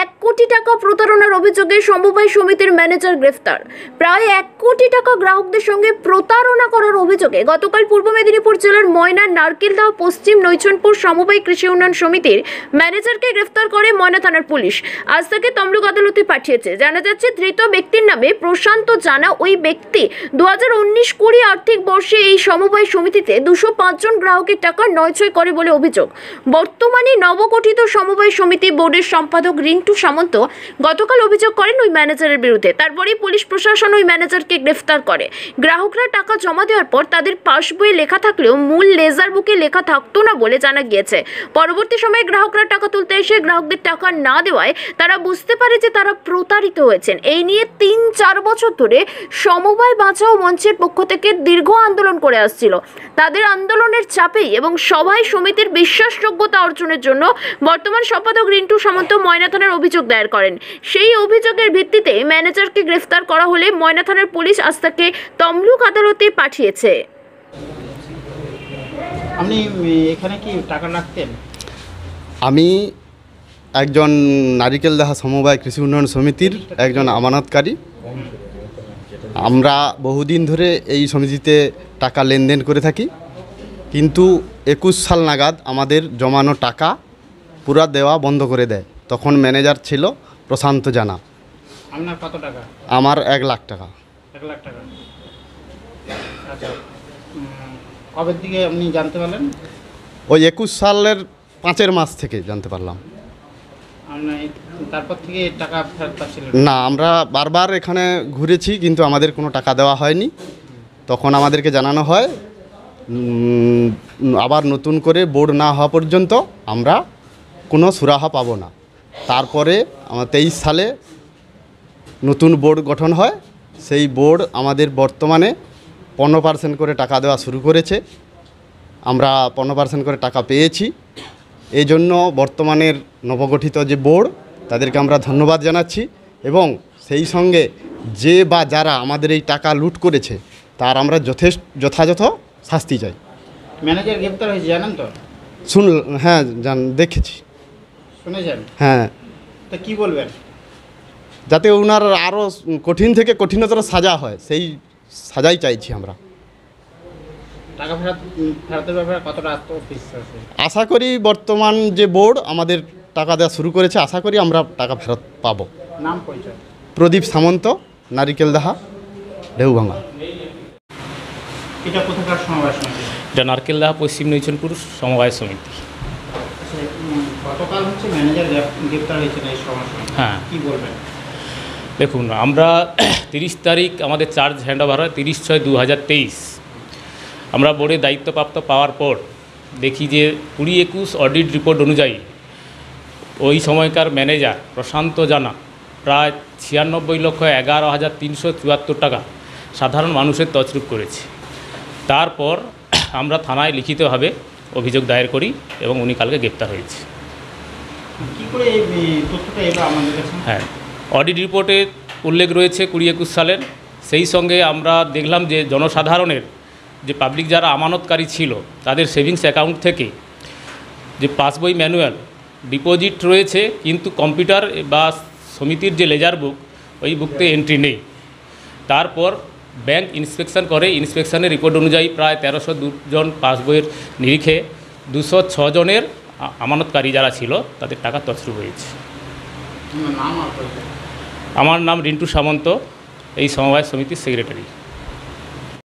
1 কোটি টাকা প্রতারণার অভিযোগে সমবায় সমিতির ম্যানেজার গ্রেফতার। প্রায় 1 কোটি টাকা গ্রাহকদের সঙ্গে প্রতারণা করার অভিযোগে গতকাল পূর্ব মেদিনীপুর জেলার ময়নার নারকেলদাহ পশ্চিম নৈছনপুর সমবায় কৃষি উন্নয়ন সমিতির ম্যানেজারকে গ্রেফতার করে ময়না থানার পুলিশ। আজ তাকে তমলুক আদালতে পাঠিয়েছে। জানা যাচ্ছে, ধৃত ব্যক্তির নামে প্রশান্ত জানা। ওই ব্যক্তি 2019-20 আর্থিক বর্ষে এই সমবায় সমিতিতে 205 জন গ্রাহকের টাকা নয়ছয় করে বলে অভিযোগ। বর্তমানে নবগঠিত সমবায় সমিতি বোর্ডের সম্পাদক রিন্টু সামন্ত গতকাল অভিযোগ করেন ওই ম্যানেজারের বিরুদ্ধে। তারপরেই পুলিশ প্রশাসন ওই ম্যানেজারকে গ্রেফতার করে। গ্রাহকরা টাকা জমা দেওয়ার পর তাদের পাসবইয়ে লেখা থাকলেও মূল লেজার বুকে লেখা থাকতো না বলে জানা গিয়েছে। পরবর্তী সময়ে গ্রাহকরা টাকা তুলতে এসে গ্রাহকদের টাকা না দেওয়ায় তারা বুঝতে পারে যে তারা প্রতারিত হয়েছেন। এই নিয়ে 3-4 বছর ধরে সমবায় বাঁচাও মঞ্চের পক্ষ থেকে দীর্ঘ আন্দোলন করে আসছিল। তাদের আন্দোলনের চাপেই এবং সভায় সমিতির বিশ্বাসযোগ্যতা অর্জনের জন্য বর্তমান সম্পাদক রিন্টু সামন্ত ময়না থানার অভিযোগ দায়ের করেন। সেই অভিযোগের ভিত্তিতে ম্যানেজারকে গ্রেফতার করা হলে ময়না থানার পুলিশ আজ তাকে তমলুক আদালতে পাঠিয়েছে। আপনি এখানে কি টাকা রাখতেন? আমি একজন নারিকেলদাহ সমবায় কৃষি উন্নয়ন সমিতির একজন আমানতকারী। আমরা বহুদিন ধরে এই সমিতিতে টাকা লেনদেন করে থাকি, কিন্তু 21 সাল নাগাদ আমাদের জমানো টাকা পুরা দেওয়া বন্ধ করে দেয়। তখন ম্যানেজার ছিল প্রশান্ত জানা। আপনার কত টাকা? আমার 1 লাখ টাকা। 1 লাখ টাকা। আচ্ছা, কবে থেকে আপনি জানতে পারলেন? ওই 21 সালের 5 মাস থেকে জানতে পারলাম। তারপর থেকে টাকা ফেরত পাচ্ছিলেন না, আমরা বারবার এখানে ঘুরেছি, কিন্তু আমাদের কোনো টাকা দেওয়া হয়নি। তখন আমাদেরকে জানানো হয় আবার নতুন করে বোর্ড না হওয়া পর্যন্ত আমরা কোনো সুরাহা পাবো না। তারপরে আমার 23 সালে নতুন বোর্ড গঠন হয়। সেই বোর্ড আমাদের বর্তমানে 15% করে টাকা দেওয়া শুরু করেছে। আমরা 15% করে টাকা পেয়েছি। এই জন্য বর্তমানের নবগঠিত যে বোর্ড, তাদেরকে আমরা ধন্যবাদ জানাচ্ছি এবং সেই সঙ্গে যে বা যারা আমাদের এই টাকা লুট করেছে তার আমরা যথাযথ শাস্তি চাই। ম্যানেজার গ্রেফতার হয়েছে জানেন তো? হ্যাঁ, দেখেছি, শুনেছেন? হ্যাঁ। তা কি বলবেন? যাতে ওনার আরও কঠিন থেকে কঠিনতর সাজা হয়, সেই সাজাই চাইছি আমরা। টাকা ফেরতের ব্যাপারে কতটা আত্মবিশ্বাস আছে? আশা করি বর্তমান যে বোর্ড আমাদের টাকা দেওয়া শুরু করেছে, আশা করি আমরা টাকা ফেরত পাবো। নাম পরিচয়? প্রদীপ সামন্ত, নারিকেলদাহা, ঢেউভাঙা। এটা কোথাকার সমবায় সমিতি? এটা নারকেলদাহ পশ্চিম নৈছনপুর সমবায় সমিতি। গতকাল হচ্ছে ম্যানেজার গ্রেফতার হয়েছিল এই সমবায় সমিতি। হ্যাঁ, কি বলবেন? দেখুন, আমরা 30 তারিখ আমাদের চার্জ হ্যান্ড ওভার হয় 30/6/2023। আমরা বোর্ডে দায়িত্বপ্রাপ্ত পাওয়ার পর দেখি যে 20-21 অডিট রিপোর্ট অনুযায়ী ওই সময়কার ম্যানেজার প্রশান্ত জানা প্রায় 96,11,374 টাকা সাধারণ মানুষের তছরূপ করেছে। তারপর আমরা থানায় লিখিতভাবে অভিযোগ দায়ের করি এবং উনি কালকে গ্রেপ্তার হয়েছে। কী করে এই তথ্যটা এলো আমাদের কাছে? হ্যাঁ, অডিট রিপোর্টে উল্লেখ রয়েছে 20-21 সালের। সেই সঙ্গে আমরা দেখলাম যে জনসাধারণের যে পাবলিক যারা আমানতকারী ছিল তাদের সেভিংস অ্যাকাউন্ট থেকে যে পাসবই ম্যানুয়াল ডিপোজিট রয়েছে, কিন্তু কম্পিউটার বা সমিতির যে লেজার বুক, ওই বুকতে এন্ট্রি নেই। তারপর ব্যাংক ইন্সপেকশন করে, ইন্সপেকশনের রিপোর্ট অনুযায়ী প্রায় 1302 জন পাসবইয়ের নিরিখে 206 জনের আমানতকারী যারা ছিল তাদের টাকা তছরূপ হয়েছে। নাম আর পরিচয়? আমার নাম রিন্টু সামন্ত, এই সমবায় সমিতির সেক্রেটারি।